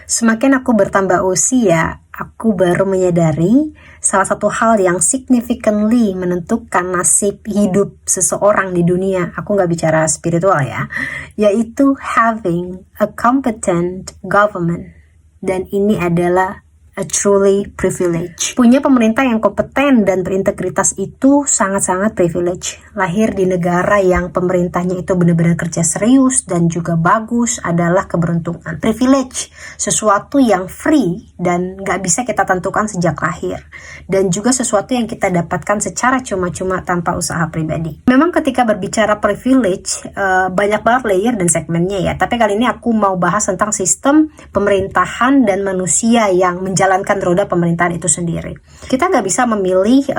Semakin aku bertambah usia, aku baru menyadari salah satu hal yang significantly menentukan nasib hidup seseorang di dunia, aku nggak bicara spiritual ya, yaitu having a competent government. Dan ini adalah a truly privilege. Punya pemerintah yang kompeten dan berintegritas itu sangat-sangat privilege. Lahir di negara yang pemerintahnya itu benar-benar kerja serius dan juga bagus adalah keberuntungan. Privilege, sesuatu yang free dan gak bisa kita tentukan sejak lahir. Dan juga sesuatu yang kita dapatkan secara cuma-cuma tanpa usaha pribadi. Memang ketika berbicara privilege, banyak banget layer dan segmennya ya. Tapi kali ini aku mau bahas tentang sistem pemerintahan dan manusia yang menjalankan roda pemerintahan itu sendiri. Kita nggak bisa memilih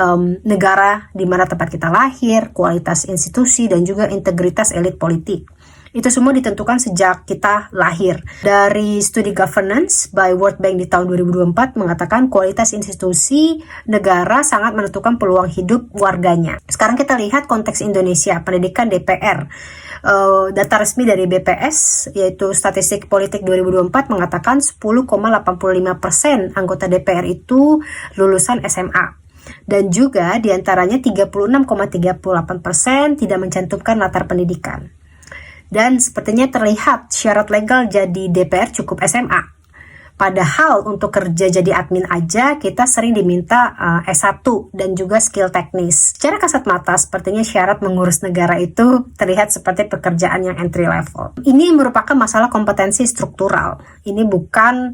negara di mana tempat kita lahir, kualitas institusi, dan juga integritas elit politik. Itu semua ditentukan sejak kita lahir. Dari studi governance by World Bank di tahun 2024 mengatakan kualitas institusi negara sangat menentukan peluang hidup warganya. Sekarang kita lihat konteks Indonesia, pendidikan DPR. Data resmi dari BPS yaitu Statistik Politik 2024 mengatakan 10,85% anggota DPR itu lulusan SMA. Dan juga diantaranya 36,38% tidak mencantumkan latar pendidikan. Dan sepertinya terlihat syarat legal jadi DPR cukup SMA. Padahal untuk kerja jadi admin aja kita sering diminta S1 dan juga skill teknis. Secara kasat mata sepertinya syarat mengurus negara itu terlihat seperti pekerjaan yang entry level. Ini merupakan masalah kompetensi struktural. Ini bukan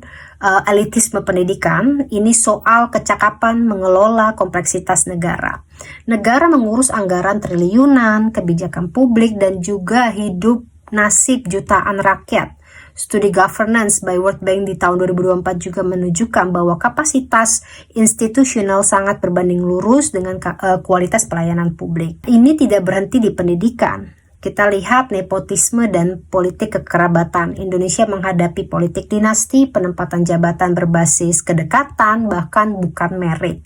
elitisme pendidikan, ini soal kecakapan mengelola kompleksitas negara. Negara mengurus anggaran triliunan, kebijakan publik, dan juga hidup nasib jutaan rakyat. Studi governance by World Bank di tahun 2024 juga menunjukkan bahwa kapasitas institusional sangat berbanding lurus dengan kualitas pelayanan publik. Ini tidak berhenti di pendidikan. Kita lihat nepotisme dan politik kekerabatan. Indonesia menghadapi politik dinasti, penempatan jabatan berbasis kedekatan, bahkan bukan merit.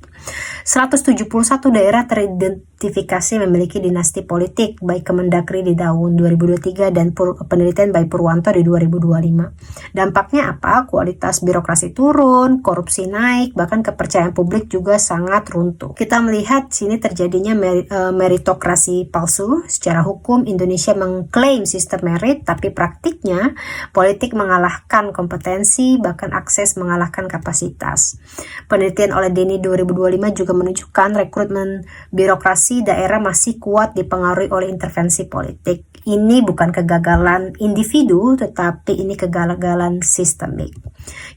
171 daerah teridentifikasi memiliki dinasti politik, baik Kemendagri di tahun 2023 dan penelitian by Purwanto di 2025. Dampaknya apa? Kualitas birokrasi turun, korupsi naik, bahkan kepercayaan publik juga sangat runtuh. Kita melihat sini terjadinya meritokrasi palsu. Secara hukum Indonesia mengklaim sistem merit, tapi praktiknya politik mengalahkan kompetensi, bahkan akses mengalahkan kapasitas. Penelitian oleh Denny 2025 juga menunjukkan rekrutmen birokrasi daerah masih kuat dipengaruhi oleh intervensi politik. Ini bukan kegagalan individu, tetapi ini kegagalan sistemik.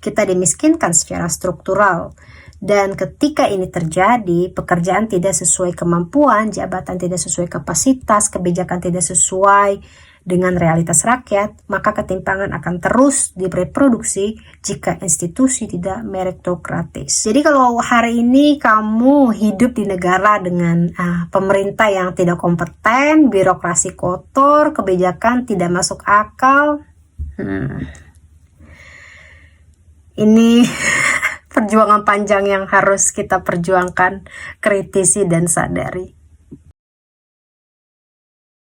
Kita dimiskinkan secara struktural. Dan ketika ini terjadi, pekerjaan tidak sesuai kemampuan, jabatan tidak sesuai kapasitas, kebijakan tidak sesuai dengan realitas rakyat, maka ketimpangan akan terus direproduksi jika institusi tidak meritokratis. Jadi kalau hari ini kamu hidup di negara dengan pemerintah yang tidak kompeten, birokrasi kotor, kebijakan tidak masuk akal, ini perjuangan panjang yang harus kita perjuangkan, kritisi dan sadari.